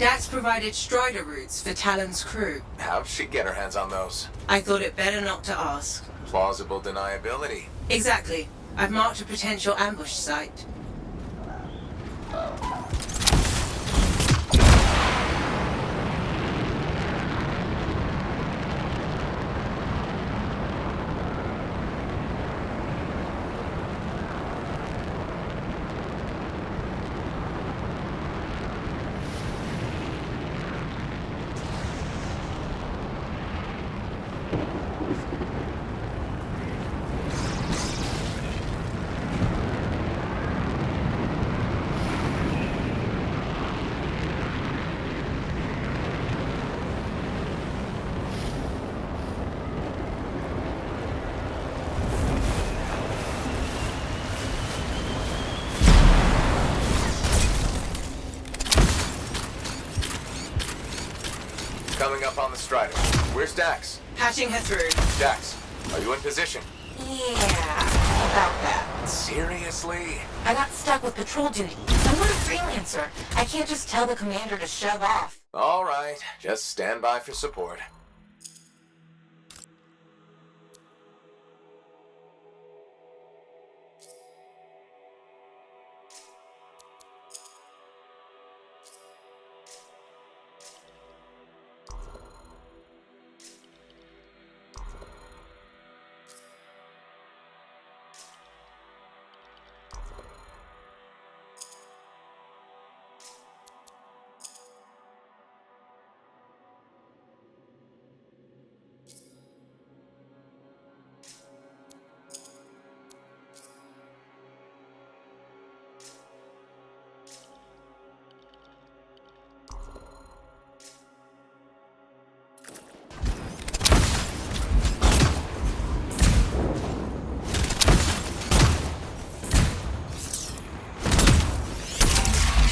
Dax provided Strider routes for Talon's crew. How'd she get her hands on those? I thought it better not to ask. Plausible deniability. Exactly. I've marked a potential ambush site. Coming up on the Strider. Where's Dax? Patching her through. Dax, are you in position? Yeah, about that. Seriously? I got stuck with patrol duty. I'm not a freelancer. I can't just tell the commander to shove off. All right, just stand by for support.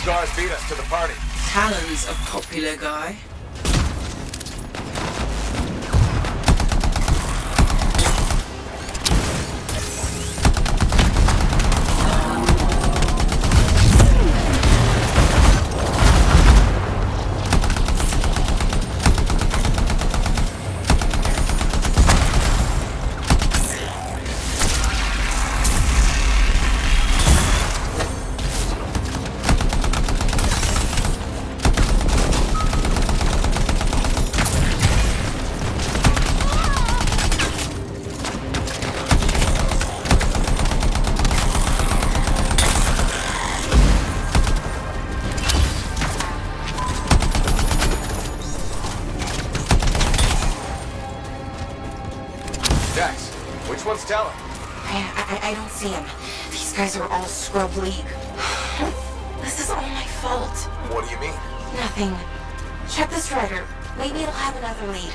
Stars beat us to the party. Talon's a popular guy. Dax, which one's Talon? I don't see him. These guys are all scrub league. This is all my fault. What do you mean? Nothing. Check the Strider. Maybe it'll have another lead.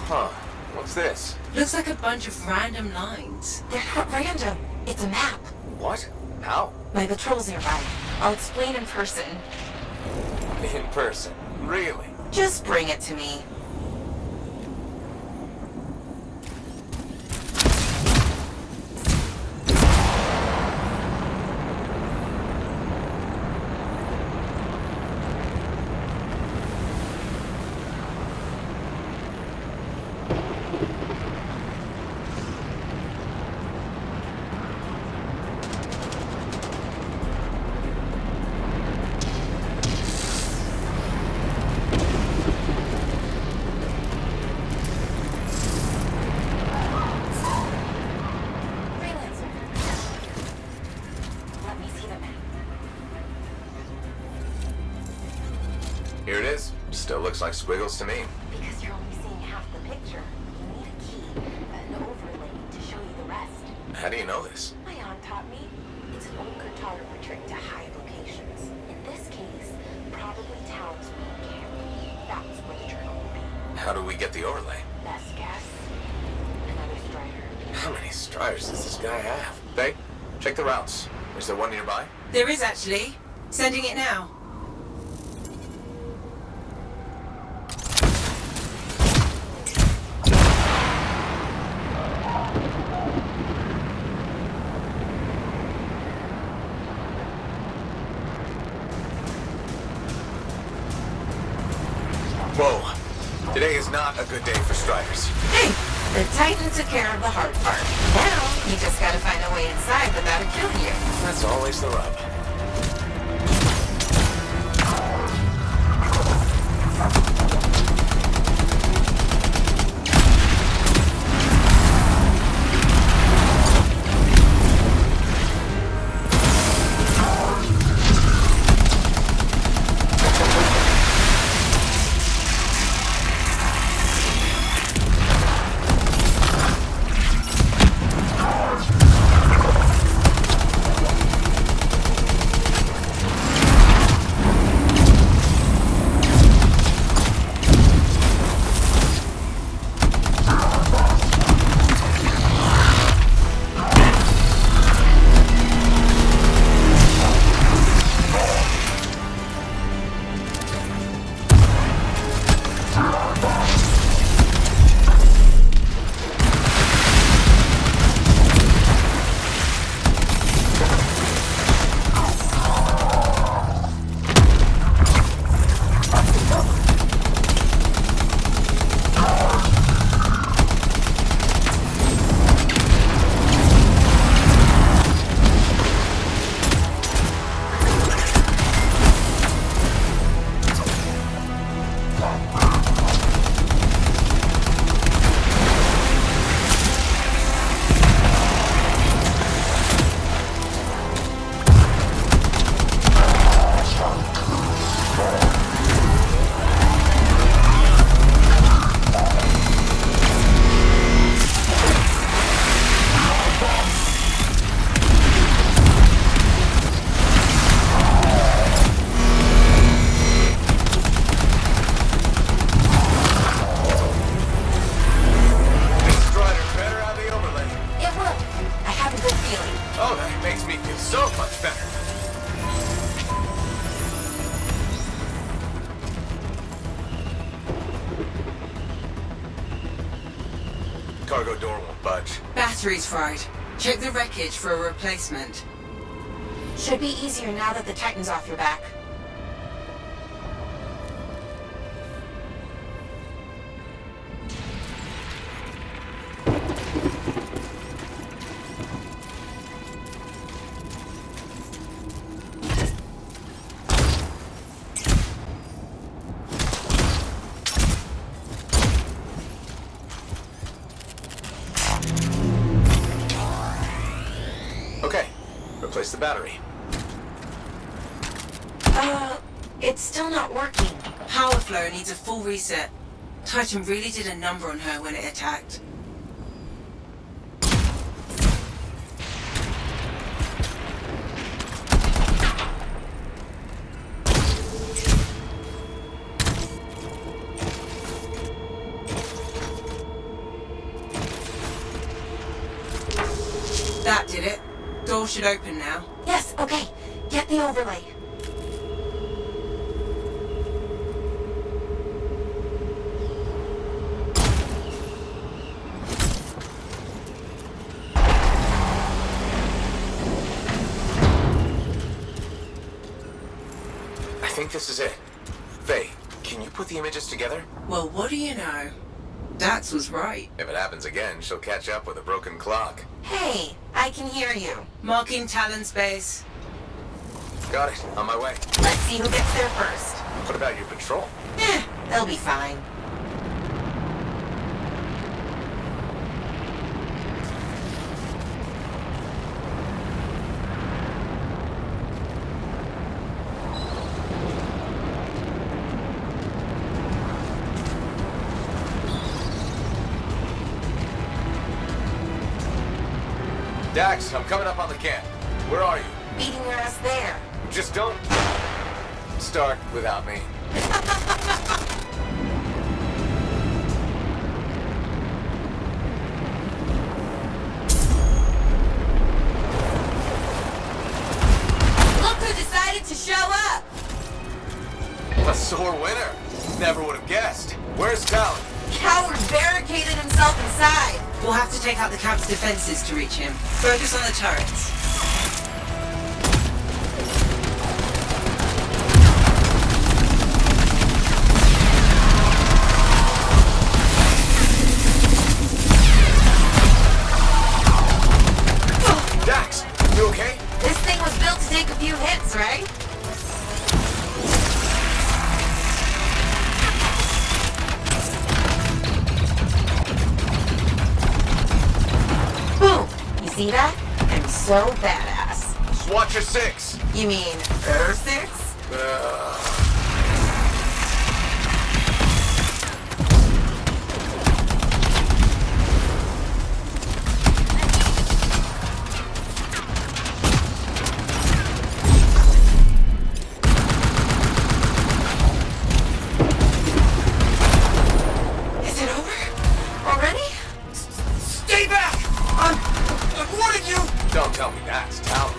Huh. What's this? Looks like a bunch of random lines. They're not random. It's a map. What? How? My patrol's nearby. I'll explain in person. In person. Really? Just bring it to me. Here it is. Still looks like squiggles to me. Because you're only seeing half the picture. You need a key, an overlay to show you the rest. How do you know this? My aunt taught me. It's an old cartographer trick to hide locations. In this case, probably Talon's main camp. That's where the journal will be. How do we get the overlay? Best guess. Another Strider. How many Striders does this guy have? They check the routes. Is there one nearby? There is actually. Sending it now. Whoa. Today is not a good day for Striders. Hey, the Titan took care of the hard part. Now, you just gotta find a way inside without it killing you. That's always the rub. Cargo door won't budge. Battery's fried. Check the wreckage for a replacement. Should be easier now that the Titan's off your back. Okay, replace the battery. It's still not working. Power flow needs a full reset. Titan really did a number on her when it attacked. That did it. Door should open now. Yes, okay. Get the overlay. I think this is it. Faye, can you put the images together? Well, what do you know? Dax was right. If it happens again, she'll catch up with a broken clock. Hey, I can hear you. Marking Talon's base. Got it. On my way. Let's see who gets there first. What about your patrol? They'll be fine. Dax, I'm coming up on the camp. Where are you? Beating your ass there. Just don't start without me. Look who decided to show up! A sore winner. Never would have guessed. Where's Talon? Coward barricaded himself inside. We'll have to take out the camp's defenses to reach him. Focus on the turrets. See that? I'm so badass. Swatch your 6. You mean her 6? Is it over? Already? Stay back! I'm warning you! Don't tell me that. It's Talon.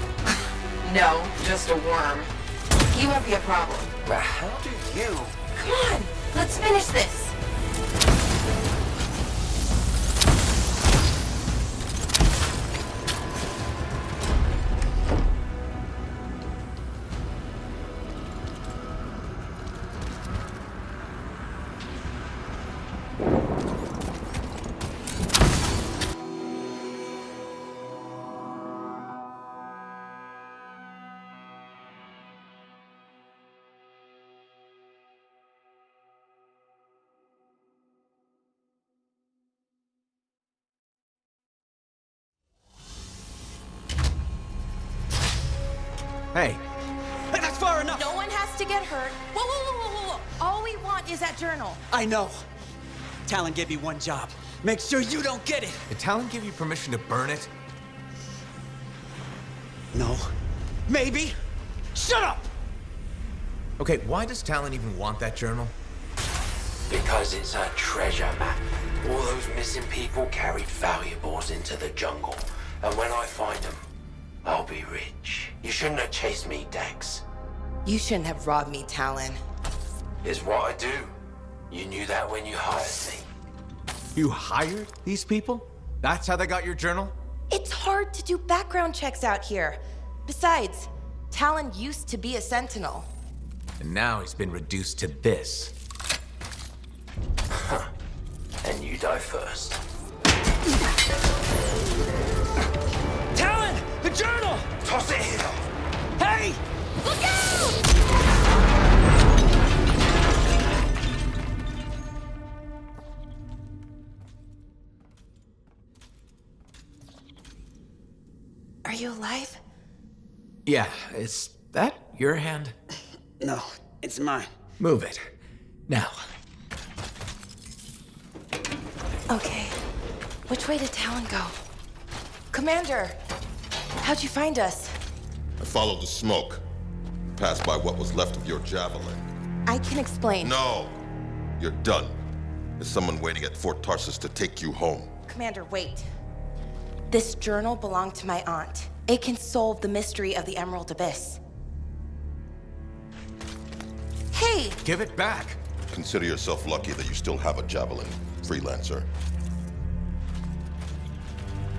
No, just a worm. He won't be a problem. But how do you... Come on, let's finish this. Hey. Hey, that's far enough! No one has to get hurt. Whoa, whoa, whoa, whoa, whoa. All we want is that journal. I know. Talon gave me one job. Make sure you don't get it. Did Talon give you permission to burn it? No. Maybe. Shut up! Okay, why does Talon even want that journal? Because it's a treasure map. All those missing people carried valuables into the jungle. And when I find them, I'll be rich. You shouldn't have chased me, Dex. You shouldn't have robbed me, Talon. It's what I do. You knew that when you hired me. You hired these people? That's how they got your journal? It's hard to do background checks out here. Besides, Talon used to be a sentinel. And now he's been reduced to this. And you die first. Talon! The journal! Toss it here! Hey! Look out! Are you alive? Yeah, is that your hand? No, it's mine. Move it. Now. Okay. Which way did Talon go? Commander! How'd you find us? I followed the smoke. Passed by what was left of your javelin. I can explain. No! You're done. There's someone waiting at Fort Tarsus to take you home. Commander, wait. This journal belonged to my aunt. It can solve the mystery of the Emerald Abyss. Hey! Give it back. Consider yourself lucky that you still have a javelin, freelancer.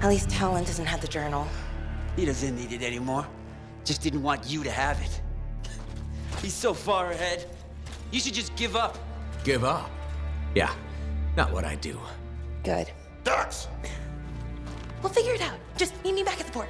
At least Talon doesn't have the journal. He doesn't need it anymore. Just didn't want you to have it. He's so far ahead. You should just give up. Give up? Yeah, not what I do. Good. Dax! We'll figure it out. Just meet me back at the port.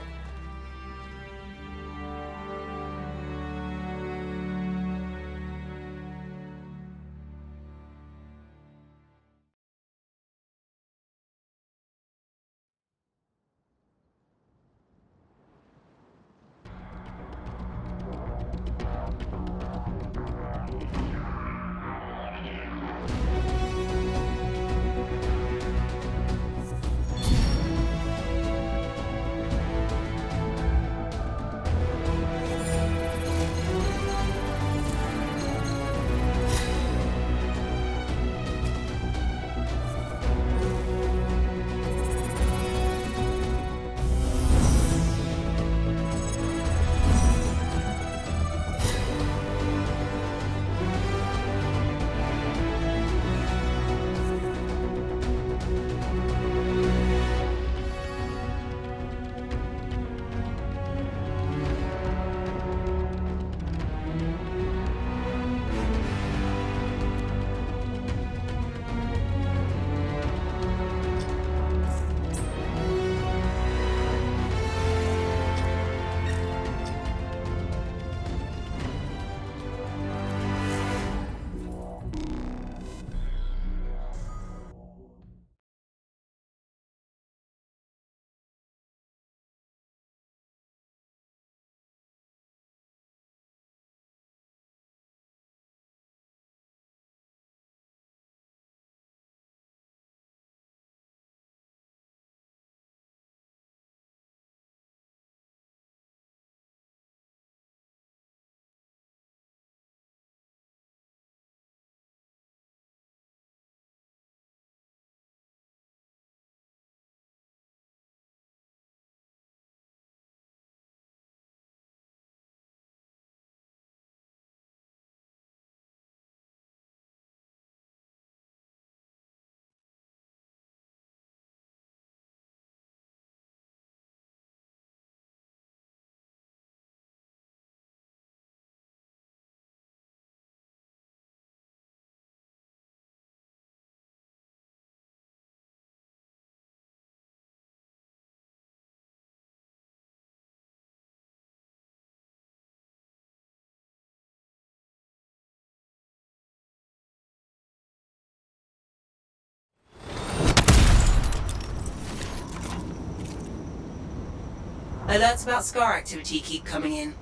Alerts about Scar activity keep coming in.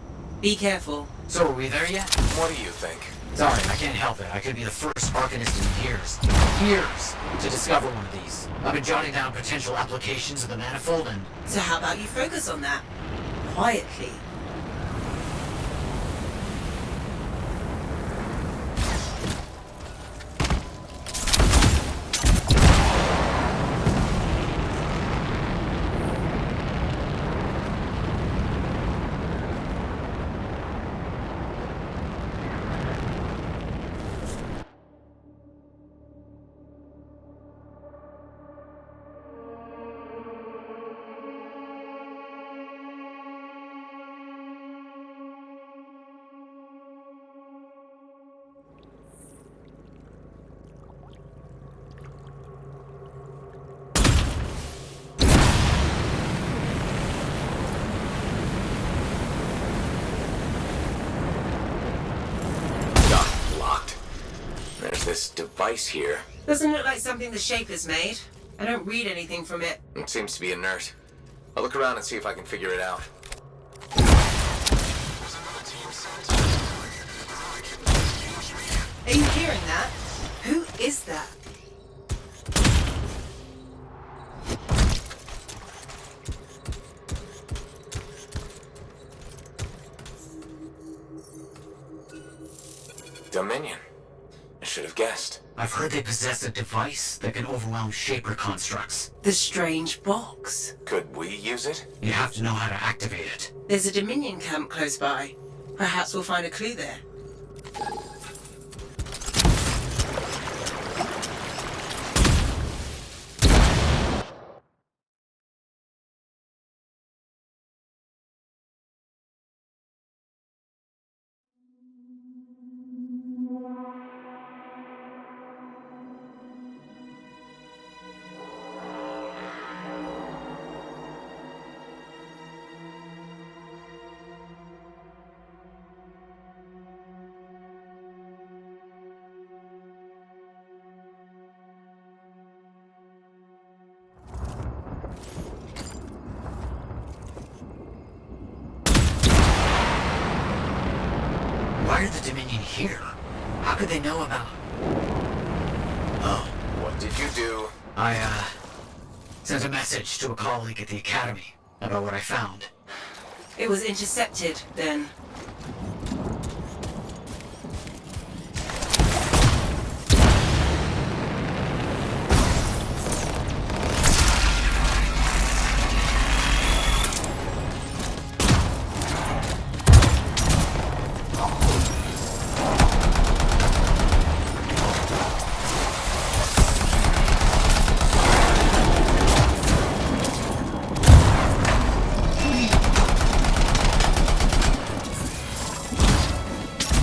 Be careful. So are we there yet? What do you think? Sorry, I can't help it. I could be the first Arcanist in years, to discover one of these. I've been jotting down potential applications of the manifold and... So how about you focus on that? Quietly. This device here. Doesn't look like something the Shaper's made. I don't read anything from it. It seems to be inert. I'll look around and see if I can figure it out. Are you hearing that? Who is that? Dominion. I should have guessed. I've heard they possess a device that can overwhelm Shaper constructs. The strange box. Could we use it? You have to know how to activate it. There's a Dominion camp close by. Perhaps we'll find a clue there. Why are the Dominion here? How could they know about... Oh, What did you do? I, sent a message to a colleague at the Academy about what I found. It was intercepted, then.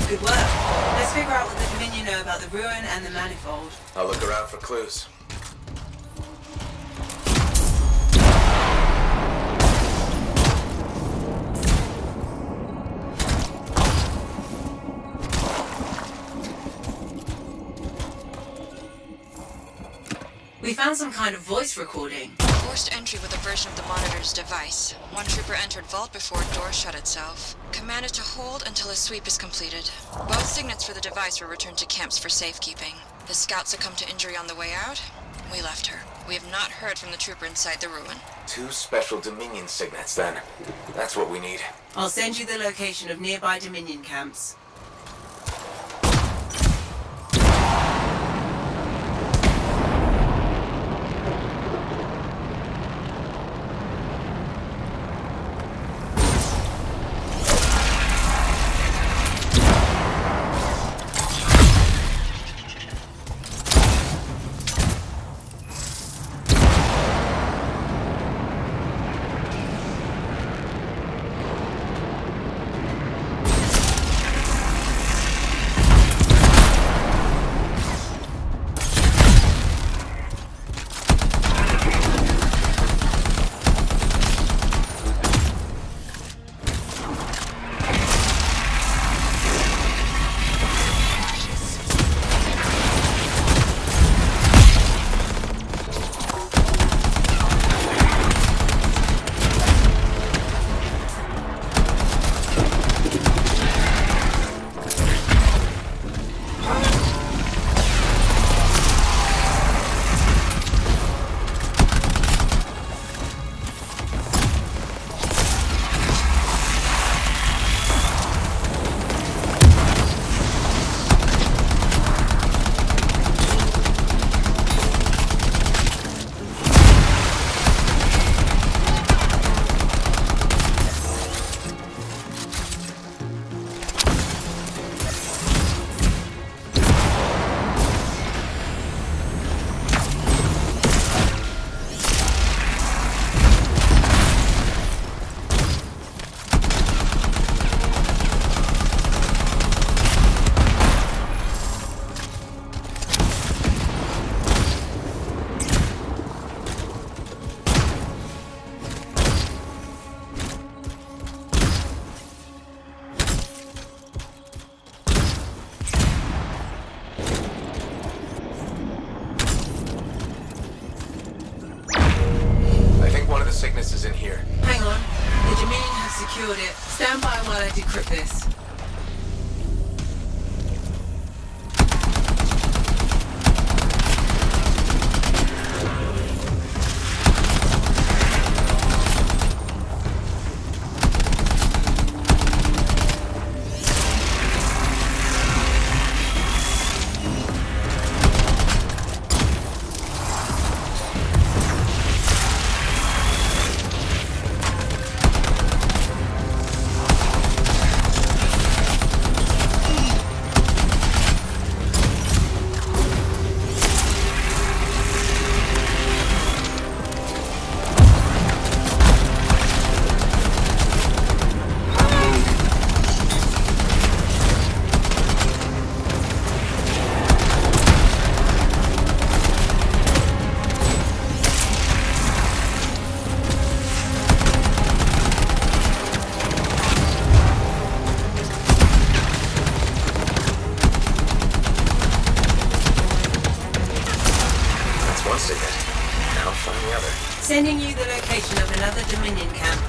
Good work. Let's figure out what the Dominion know about the ruin and the manifold. I'll look around for clues. We found some kind of voice recording. Forced entry with a version of the monitor's device. One trooper entered vault before a door shut itself. Commanded to hold until a sweep is completed. Both signets for the device were returned to camps for safekeeping. The scout succumbed to injury on the way out. We left her. We have not heard from the trooper inside the ruin. 2 special Dominion signets, then. That's what we need. I'll send you the location of nearby Dominion camps. in here. Hang on. The Dominion has secured it. Stand by while I decrypt this. Sending you the location of another Dominion camp.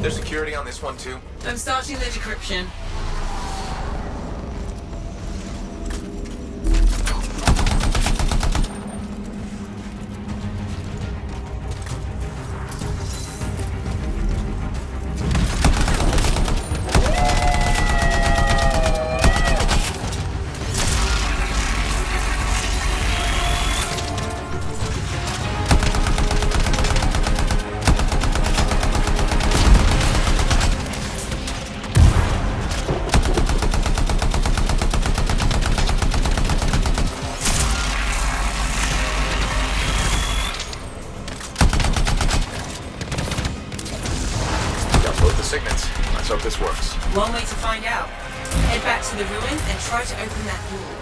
There's security on this one too. I'm starting the decryption. signets. Let's hope this works. One way to find out. Head back to the ruin and try to open that door.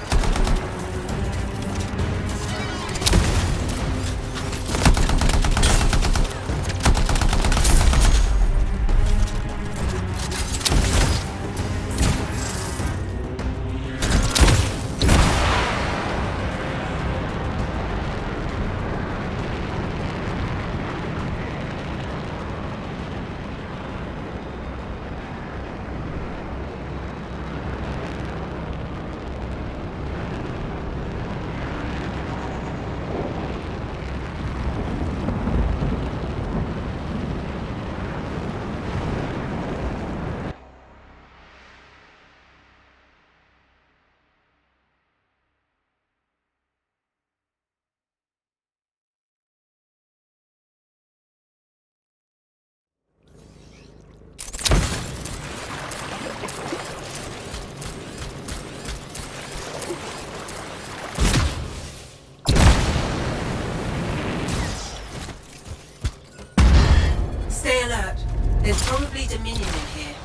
Stay alert. There's probably Dominion in here.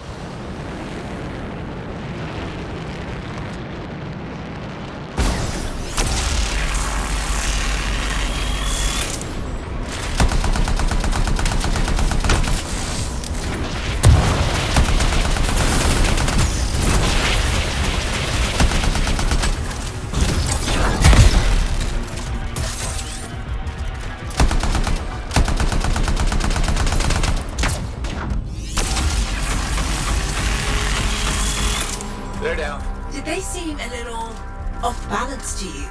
They're down. Did they seem a little off balance to you?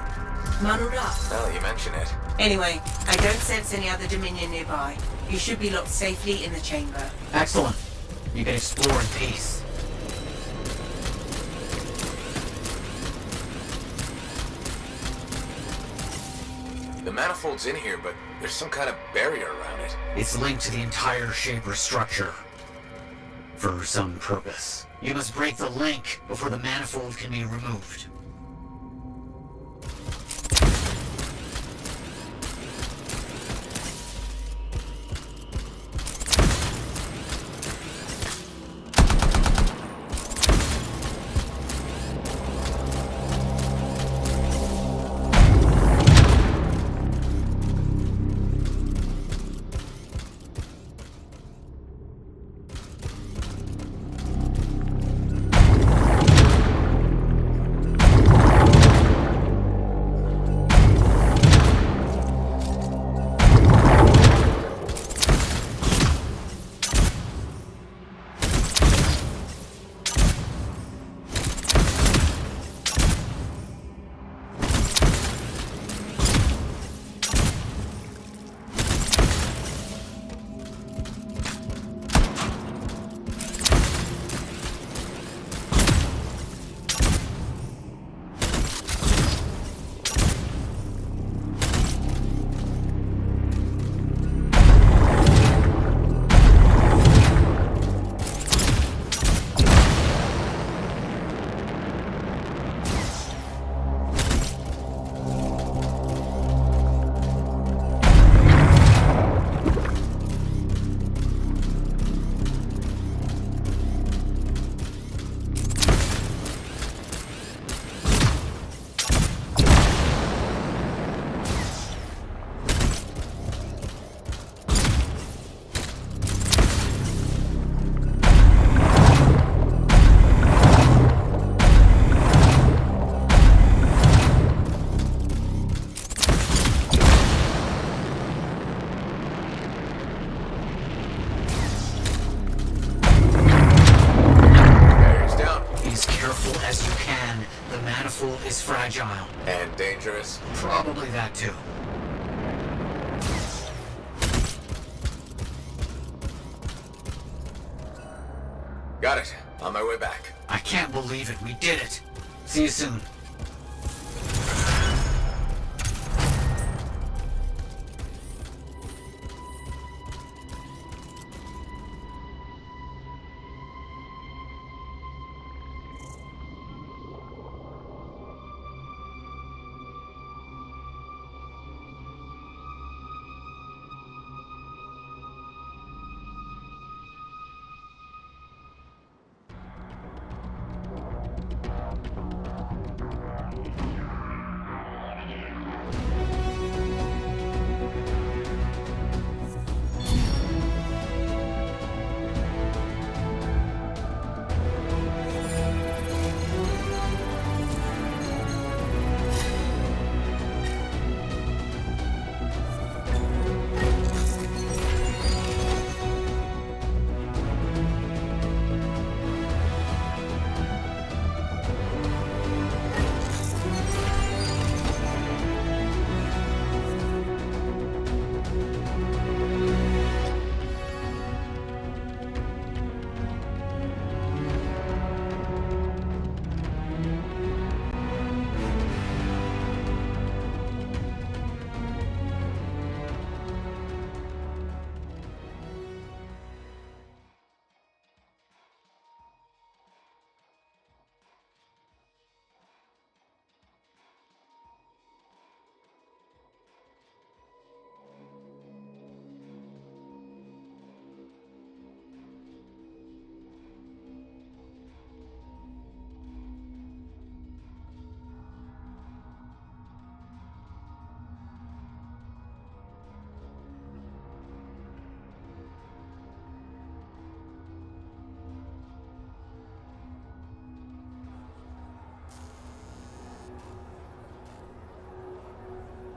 Muddled up? Well, you mention it. Anyway, I don't sense any other Dominion nearby. You should be locked safely in the chamber. Excellent. You can explore in peace. The manifold's in here, but there's some kind of barrier around it. It's linked to the entire Shaper structure. For some purpose. You must break the link before the manifold can be removed. Is fragile. And dangerous? Probably that too. Got it. On my way back. I can't believe it. We did it. See you soon.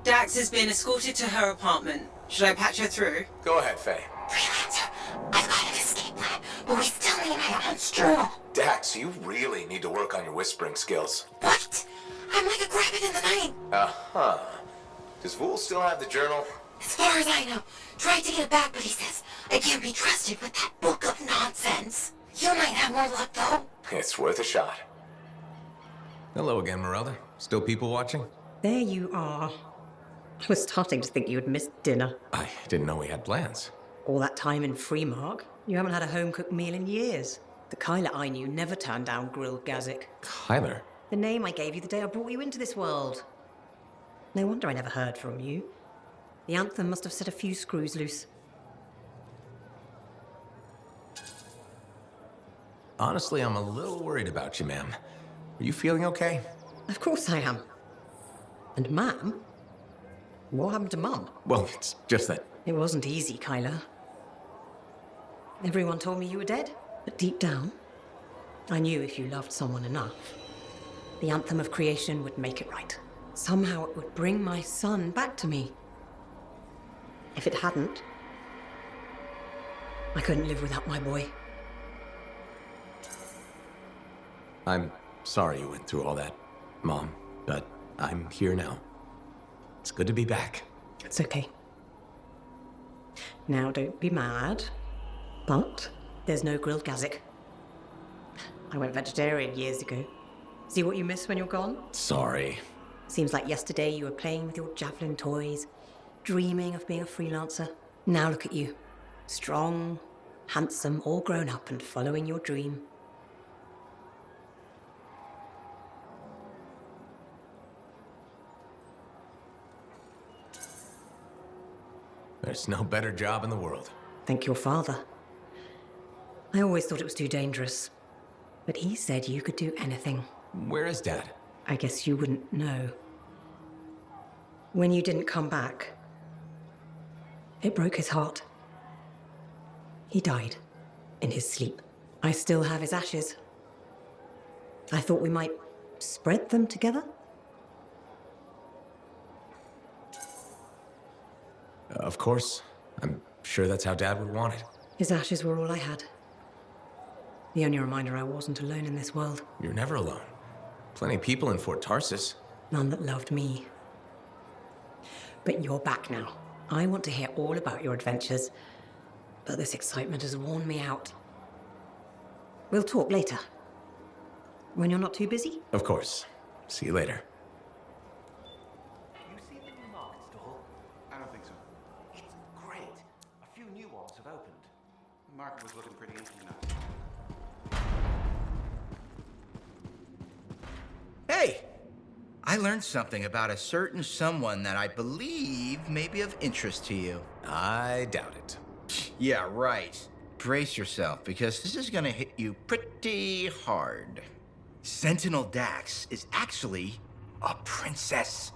Dax has been escorted to her apartment. Should I patch her through? Go ahead, Faye. Freelancer, I've got an escape plan, but we still need my aunt's journal. Dax, you really need to work on your whispering skills. What? I'm like a rabbit in the night. Uh-huh. Does Vool still have the journal? As far as I know, tried to get it back, but he says I can't be trusted with that book of nonsense. You might have more luck, though. It's worth a shot. Hello again, Merelda. Still people watching? There you are. I was starting to think you had missed dinner. I didn't know we had plans. All that time in Freemark, you haven't had a home-cooked meal in years. The Kyla I knew never turned down grilled gazik. Kyler? The name I gave you the day I brought you into this world. No wonder I never heard from you. The Anthem must have set a few screws loose. Honestly, I'm a little worried about you, ma'am. Are you feeling okay? Of course I am. And Ma'am? What happened to Mum? Well, it's just that... It wasn't easy, Kyla. Everyone told me you were dead, but deep down, I knew if you loved someone enough, the Anthem of creation would make it right. Somehow it would bring my son back to me. If it hadn't, I couldn't live without my boy. I'm sorry you went through all that, Mom, but I'm here now. It's good to be back. It's okay. Now, don't be mad, but there's no grilled gazik. I went vegetarian years ago. See what you miss when you're gone? Sorry. Seems like yesterday you were playing with your javelin toys, dreaming of being a freelancer. Now look at you. Strong, handsome, all grown up and following your dream. There's no better job in the world. Thank your father. I always thought it was too dangerous, but he said you could do anything. Where is Dad? I guess you wouldn't know. When you didn't come back, it broke his heart. He died in his sleep. I still have his ashes. I thought we might spread them together. Of course. I'm sure that's how Dad would want it. His ashes were all I had. The only reminder I wasn't alone in this world. You're never alone. Plenty of people in Fort Tarsus. None that loved me. But you're back now. I want to hear all about your adventures, but this excitement has worn me out. We'll talk later. When you're not too busy? Of course. See you later. You see the new market stall? I don't think so. It's great. A few new ones have opened. The market was looking pretty empty now. Hey! I learned something about a certain someone that I believe may be of interest to you. I doubt it. Yeah, right. Brace yourself, because this is gonna hit you pretty hard. Sentinel Dax is actually a princess.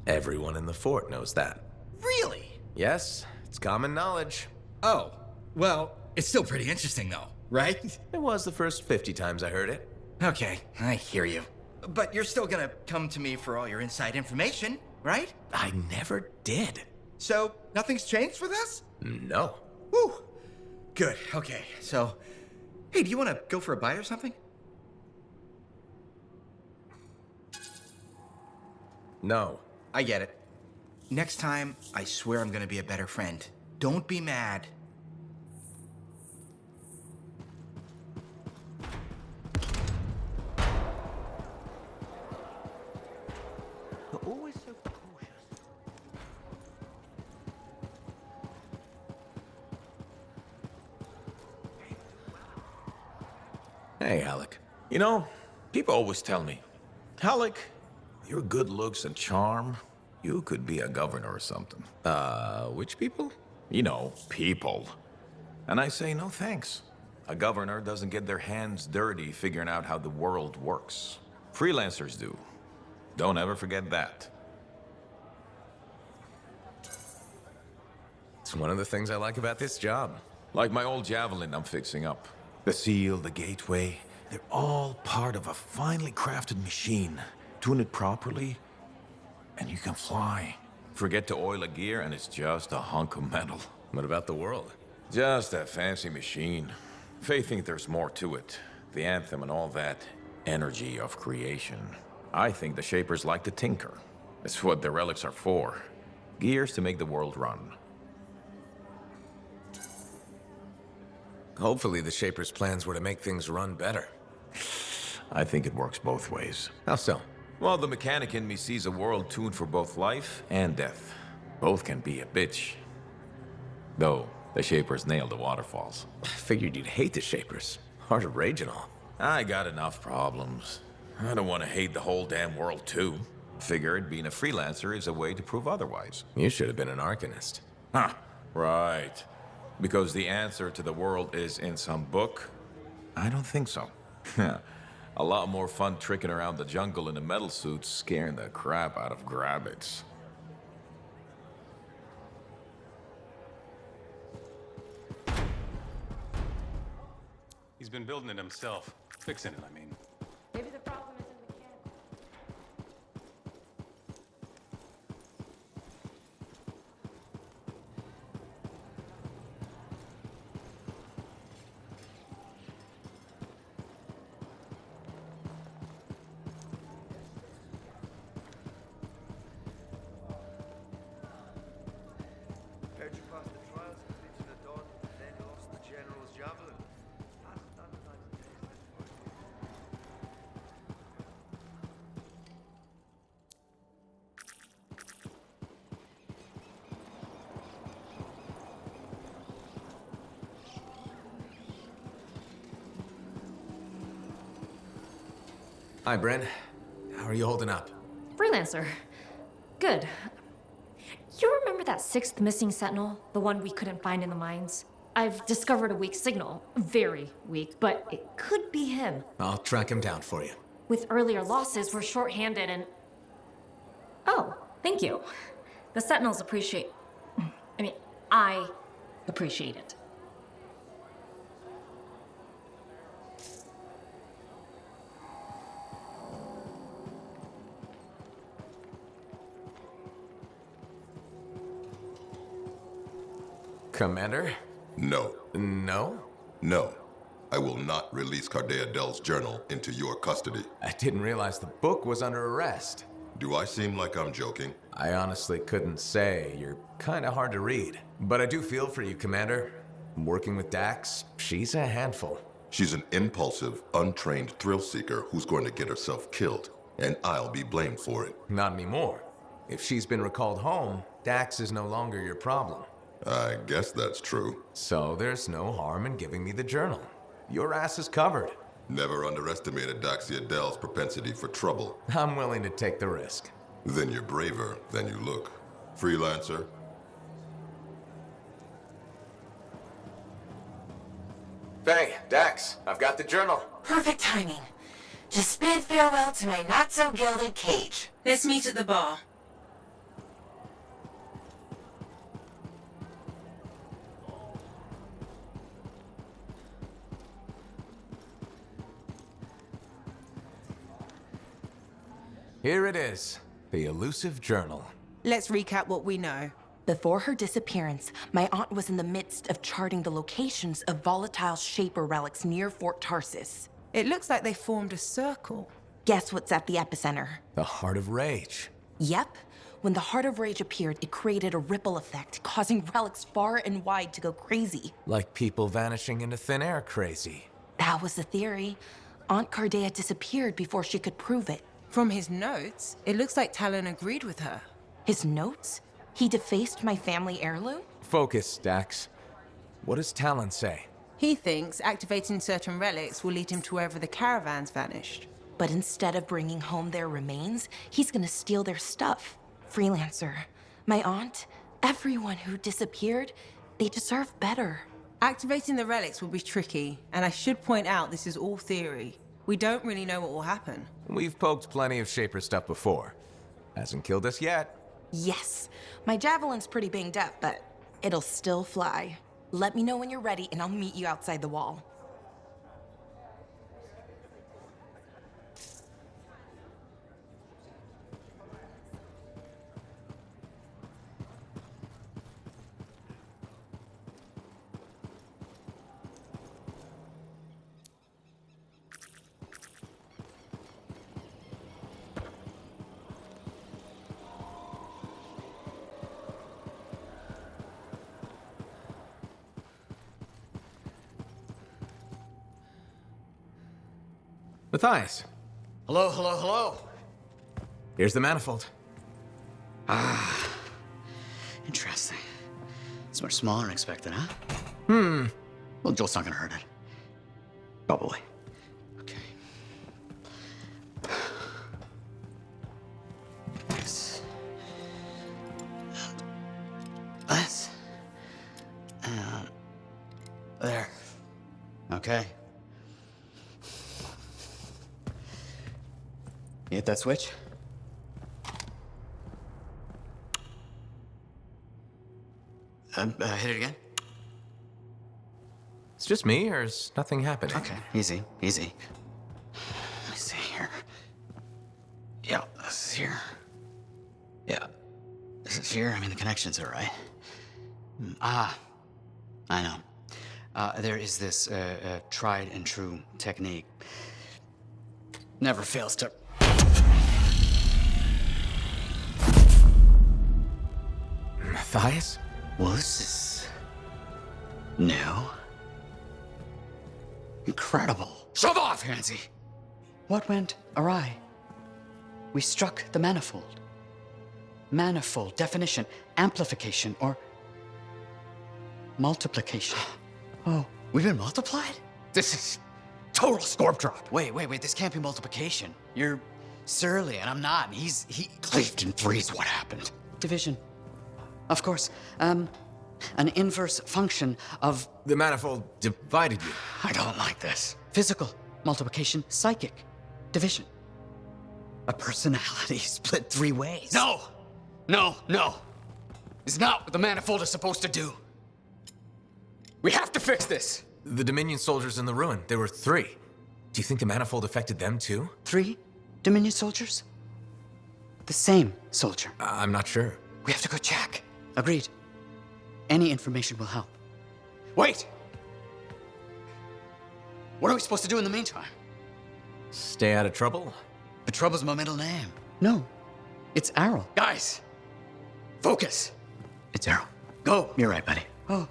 Everyone in the fort knows that. Really? Yes, it's common knowledge. Oh, well, it's still pretty interesting though, right? It was the first 50 times I heard it. Okay, I hear you. But you're still gonna come to me for all your inside information, right? I never did. So, nothing's changed with us? No. Whew. Good, okay. So, hey, do you want to go for a bite or something? No. I get it. Next time, I swear I'm gonna be a better friend. Don't be mad. You're always so cautious. Hey, Alec. You know, people always tell me, Alec, your good looks and charm, you could be a governor or something. Which people? You know, people. And I say, no thanks. A governor doesn't get their hands dirty figuring out how the world works. Freelancers do. Don't ever forget that. It's one of the things I like about this job. Like my old javelin I'm fixing up. The seal, the gateway, They're all part of a finely crafted machine. Tune it properly, and you can fly. Forget to oil a gear, and it's just a hunk of metal. What about the world? Just a fancy machine. They think there's more to it. The Anthem and all that energy of creation. I think the Shapers like to tinker. That's what the relics are for. Gears to make the world run. Hopefully the Shapers' plans were to make things run better. I think it works both ways. How so? Well, the mechanic in me sees a world tuned for both life and death. Both can be a bitch. Though, the Shapers nailed the waterfalls. I figured you'd hate the Shapers. Heart of rage and all. I got enough problems. I don't want to hate the whole damn world, too. Figured being a freelancer is a way to prove otherwise. You should have been an Arcanist. Huh, right. Because the answer to the world is in some book? I don't think so. A lot more fun tricking around the jungle in a metal suit, scaring the crap out of grabbits. He's been building it himself. Fixing it, I mean. Maybe the problem isn't mechanical. Heard you passed the trials, completed a dawn, then lost the general's javelin. Hi, Bryn. How are you holding up? Freelancer. Good. You remember that sixth missing sentinel? The one we couldn't find in the mines? I've discovered a weak signal. Very weak, but it could be him. I'll track him down for you. With earlier losses, we're short-handed and... Oh, thank you. The sentinels appreciate... I appreciate it. Commander? No. No? No. I will not release Cardea Dell's journal into your custody. I didn't realize the book was under arrest. Do I seem like I'm joking? I honestly couldn't say. You're kinda hard to read. But I do feel for you, Commander. Working with Dax, she's a handful. She's an impulsive, untrained thrill seeker who's going to get herself killed. And I'll be blamed for it. Not anymore. If she's been recalled home, Dax is no longer your problem. I guess that's true. So there's no harm in giving me the journal. Your ass is covered. Never underestimated Daxia Dell's propensity for trouble. I'm willing to take the risk. Then you're braver than you look. Freelancer. Hey, Dax, I've got the journal. Perfect timing. Just bid farewell to my not-so-gilded cage. Let's meet at the bar. Here it is, the elusive journal. Let's recap what we know. Before her disappearance, my aunt was in the midst of charting the locations of volatile Shaper relics near Fort Tarsis. It looks like they formed a circle. Guess what's at the epicenter? The Heart of Rage. Yep. When the Heart of Rage appeared, it created a ripple effect, causing relics far and wide to go crazy. Like people vanishing into thin air crazy. That was the theory. Aunt Cardea disappeared before she could prove it. From his notes, it looks like Talon agreed with her. His notes? He defaced my family heirloom? Focus, Dax. What does Talon say? He thinks activating certain relics will lead him to wherever the caravans vanished. But instead of bringing home their remains, he's gonna steal their stuff. Freelancer, my aunt, everyone who disappeared, they deserve better. Activating the relics will be tricky, and I should point out this is all theory. We don't really know what will happen. We've poked plenty of Shaper stuff before. Hasn't killed us yet. Yes, my javelin's pretty banged up, but it'll still fly. Let me know when you're ready, and I'll meet you outside the wall. Matthias, Hello, hello, hello. here's the manifold. Ah, interesting. It's much smaller than expected, huh? Well, Joel's not gonna hurt it. Probably. Okay. This. This. And there. Okay. You hit that switch? Hit it again? It's just me, or is nothing happening? Okay, easy, easy. Let me see here. Yeah, this is here. Yeah, this is here. I mean, the connections are right. I know. There is this tried and true technique. Never fails to... Matthias? Well, this is... new. Incredible. Shove off, Hansi! What went awry? We struck the manifold. Manifold, definition, amplification, or multiplication. Oh, we've been multiplied? This is total scorp drop. Wait, this can't be multiplication. You're surly, and I'm not. He cleaved in threes. What happened? Division. Of course. An inverse function of... The manifold divided you. I don't like this. Physical, multiplication, psychic, division. A personality split three ways. No! It's not what the manifold is supposed to do. We have to fix this. The Dominion soldiers in the ruin, there were 3. Do you think the manifold affected them too? 3 Dominion soldiers? The same soldier. I'm not sure. We have to go check. Agreed. Any information will help. Wait! What are we supposed to do in the meantime? Stay out of trouble? But Trouble's my middle name. No, it's Errol. Guys, focus. It's Errol. Go. You're right, buddy. Oh.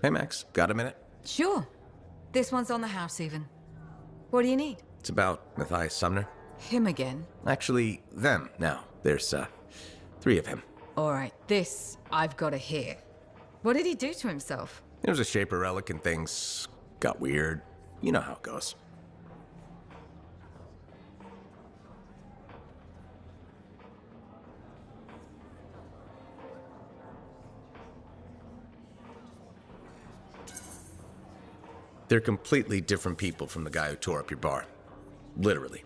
Hey, Max, got a minute? Sure. This one's on the house, even. What do you need? It's about Matthias Sumner. Him again? Actually, them now. There's, 3 of him. All right, this I've got to hear. What did he do to himself? There was a Shaper relic and things got weird. You know how it goes. They're completely different people from the guy who tore up your bar. Literally.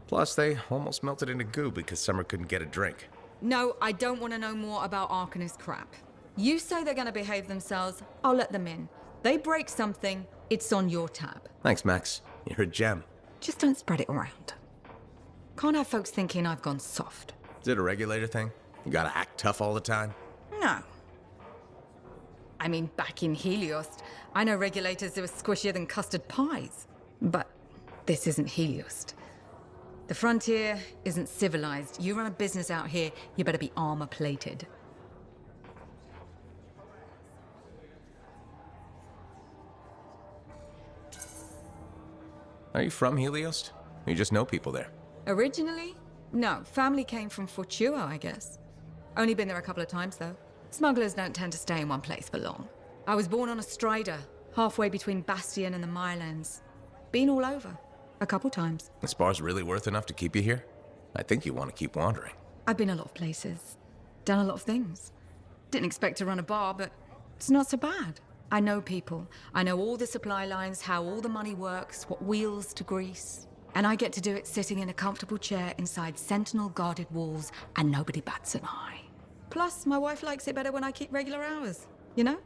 Plus, they almost melted into goo because Summer couldn't get a drink. No, I don't want to know more about Arcanist crap. You say they're going to behave themselves, I'll let them in. They break something, it's on your tab. Thanks, Max. You're a gem. Just don't spread it around. Can't have folks thinking I've gone soft. Is it a regulator thing? You gotta act tough all the time? No. I mean, back in Helios, I know regulators who are squishier than custard pies. But this isn't Helios. The frontier isn't civilized. You run a business out here, you better be armor-plated. Are you from Helios? You just know people there? Originally? No, family came from Fortua, I guess. Only been there a couple of times, though. Smugglers don't tend to stay in one place for long. I was born on a strider, halfway between Bastion and the Mylands. Been all over. A couple times. This bar's really worth enough to keep you here? I think you want to keep wandering. I've been a lot of places. Done a lot of things. Didn't expect to run a bar, but it's not so bad. I know people. I know all the supply lines, how all the money works, what wheels to grease. And I get to do it sitting in a comfortable chair inside Sentinel-guarded walls, and nobody bats an eye. Plus, my wife likes it better when I keep regular hours, you know?